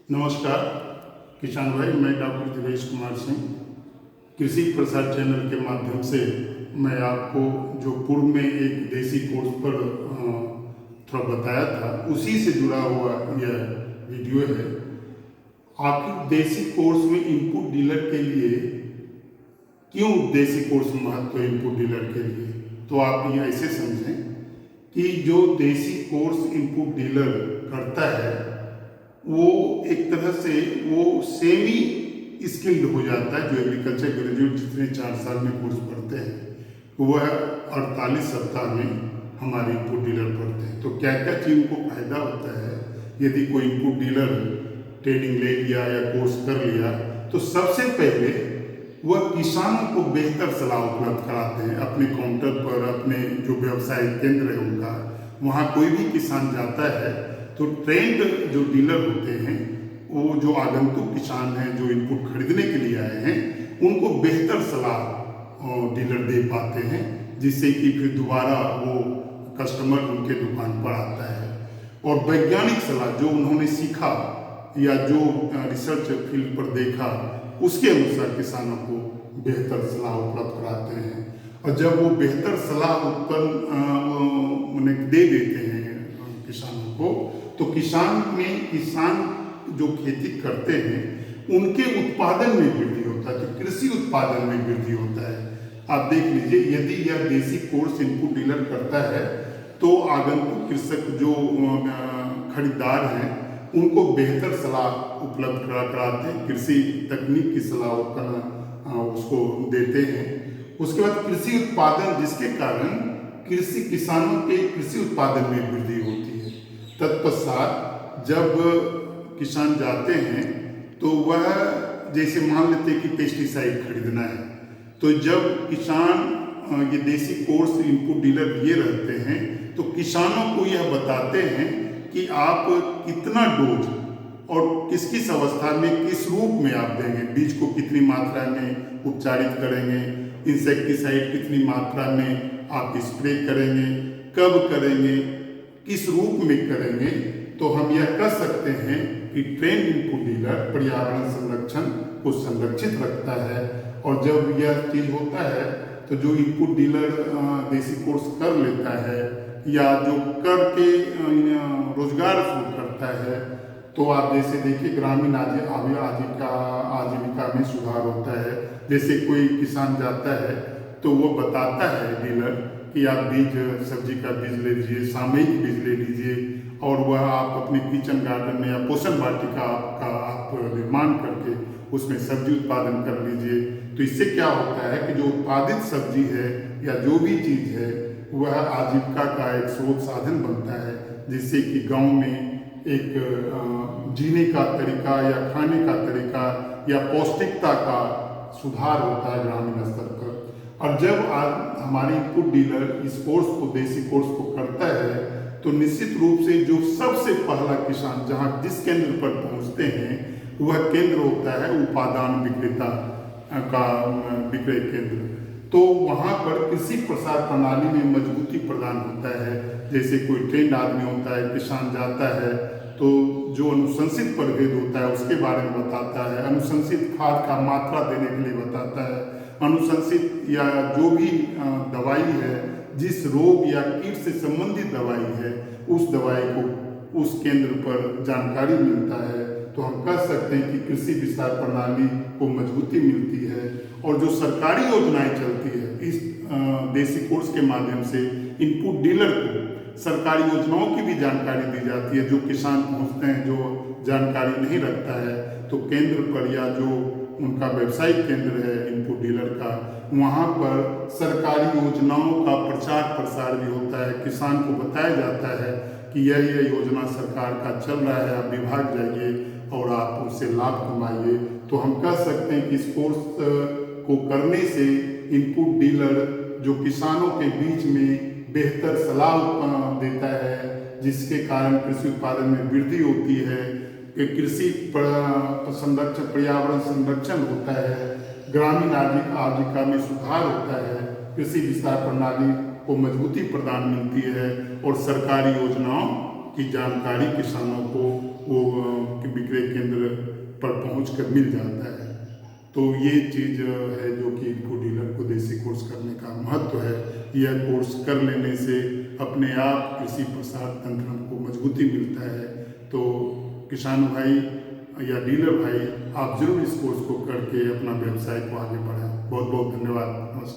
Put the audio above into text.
नमस्कार किसान भाई, मैं डॉक्टर दिवेश कुमार सिंह कृषि प्रसार चैनल के माध्यम से मैं आपको जो पूर्व में एक देसी कोर्स पर थोड़ा बताया था उसी से जुड़ा हुआ यह वीडियो है। आखिर देसी कोर्स में इनपुट डीलर के लिए क्यों देसी कोर्स महत्व है इनपुट डीलर के लिए, तो आप ये ऐसे समझें कि जो देसी कोर्स इनपुट डीलर करता है वो एक तरह से वो सेमी स्किल्ड हो जाता है। जो एग्रीकल्चर ग्रेजुएट जितने 4 साल में कोर्स पढ़ते हैं वह 48 सप्ताह में हमारे इनपुट डीलर पढ़ते हैं। तो क्या क्या चीज़ को फायदा होता है यदि कोई इनपुट डीलर ट्रेनिंग ले लिया या कोर्स कर लिया, तो सबसे पहले वह किसानों को बेहतर सलाह उपलब्ध कराते हैं। अपने काउंटर पर अपने जो व्यवसायिक केंद्र है उनका, वहाँ कोई भी किसान जाता है तो ट्रेंड जो डीलर होते हैं वो जो आगंतुक किसान हैं जो इनपुट खरीदने के लिए आए हैं उनको बेहतर सलाह डीलर दे पाते हैं, जिससे कि फिर दोबारा वो कस्टमर उनके दुकान पर आता है। और वैज्ञानिक सलाह जो उन्होंने सीखा या जो रिसर्च फील्ड पर देखा उसके अनुसार किसानों को बेहतर सलाह उपलब्ध कराते हैं। और जब वो बेहतर सलाह उन्हें दे देते हैं किसानों को, तो किसान जो खेती करते हैं उनके उत्पादन में वृद्धि होता है, तो कृषि उत्पादन में वृद्धि होता है। आप देख लीजिए, यदि यह देसी कोर्स इनपुट डीलर करता है तो आगंतुक कृषक जो खरीदार हैं उनको बेहतर सलाह उपलब्ध कराते हैं, कृषि तकनीक की सलाह उसको देते हैं। उसके बाद कृषि उत्पादन, जिसके कारण किसानों के कृषि उत्पादन में वृद्धि होती है। तत्पश्चात जब किसान जाते हैं तो वह जैसे मान लेते हैं कि पेस्टिसाइड खरीदना है, तो जब किसान ये देसी कोर्स इनपुट डीलर लिए रहते हैं तो किसानों को यह बताते हैं कि आप कितना डोज और किस किस अवस्था में किस रूप में आप देंगे, बीज को कितनी मात्रा में उपचारित करेंगे, इंसेक्टिसाइड कितनी मात्रा में आप स्प्रे करेंगे, कब करेंगे, किस रूप में करेंगे। तो हम यह कह सकते हैं कि ट्रेंड इनपुट डीलर पर्यावरण संरक्षण को संरक्षित रखता है। और जब यह चीज़ होता है तो जो इनपुट डीलर देसी कोर्स कर लेता है या जो करके रोजगार शुरू करता है, तो आप जैसे देखिए ग्रामीण आजीविका में सुधार होता है। जैसे कोई किसान जाता है तो वो बताता है डीलर कि आप सब्जी का बीज ले लीजिए, सामयिक बीज ले लीजिए, और वह आप अपने किचन गार्डन में या पोषण वाटिका आप निर्माण करके उसमें सब्जी उत्पादन कर लीजिए। तो इससे क्या होता है कि जो उत्पादित सब्जी है या जो भी चीज़ है वह आजीविका का एक स्रोत साधन बनता है, जिससे कि गांव में एक जीने का तरीका या खाने का तरीका या पौष्टिकता का सुधार होता है ग्रामीण स्तर पर। और जब हमारे इनपुट डीलर इस कोर्स को, देसी कोर्स को करता है, तो निश्चित रूप से जो सबसे पहला किसान जहाँ जिस केंद्र पर पहुँचते हैं वह केंद्र होता है उपादान विक्रेता का विक्रय केंद्र। तो वहाँ पर कृषि प्रसार प्रणाली में मजबूती प्रदान होता है। जैसे कोई ट्रेंड आदमी होता है, किसान जाता है तो जो अनुशंसित प्रभेद होता है उसके बारे में बताता है, अनुशंसित खाद का मात्रा देने के लिए बताता है, अनुशंसित या जो भी दवाई है, जिस रोग या कीट से संबंधित दवाई है उस दवाई को उस केंद्र पर जानकारी मिलता है। तो हम कह सकते हैं कि कृषि विस्तार प्रणाली को मजबूती मिलती है। और जो सरकारी योजनाएं चलती है इस देसी कोर्स के माध्यम से इनपुट डीलर को सरकारी योजनाओं की भी जानकारी दी जाती है। जो किसान पहुंचते हैं जो जानकारी नहीं रखता है तो केंद्र पर या जो उनका व्यावसायिक केंद्र है इनपुट डीलर का, वहाँ पर सरकारी योजनाओं का प्रचार प्रसार भी होता है। किसान को बताया जाता है कि यह योजना सरकार का चल रहा है, आप विभाग जाइए और आप उससे लाभ कमाइए। तो हम कह सकते हैं कि इस कोर्स को करने से इनपुट डीलर जो किसानों के बीच में बेहतर सलाह देता है, जिसके कारण कृषि उत्पादन में वृद्धि होती है, कृषि संरक्षण, पर्यावरण संरक्षण होता है, ग्रामीण आजीविका में सुधार होता है, कृषि विस्तार प्रणाली को मजबूती प्रदान मिलती है और सरकारी योजनाओं की जानकारी किसानों को वो विक्रय केंद्र पर पहुंचकर मिल जाता है। तो ये चीज़ है जो कि इनको डीलर को देसी कोर्स करने का महत्व है। यह कोर्स कर लेने से अपने आप कृषि प्रसार तंत्र को मजबूती मिलता है। तो किसान भाई या डीलर भाई, आप जरूर इस कोर्स को करके अपना व्यवसाय को आगे बढ़ाएं। बहुत बहुत धन्यवाद। नमस्कार।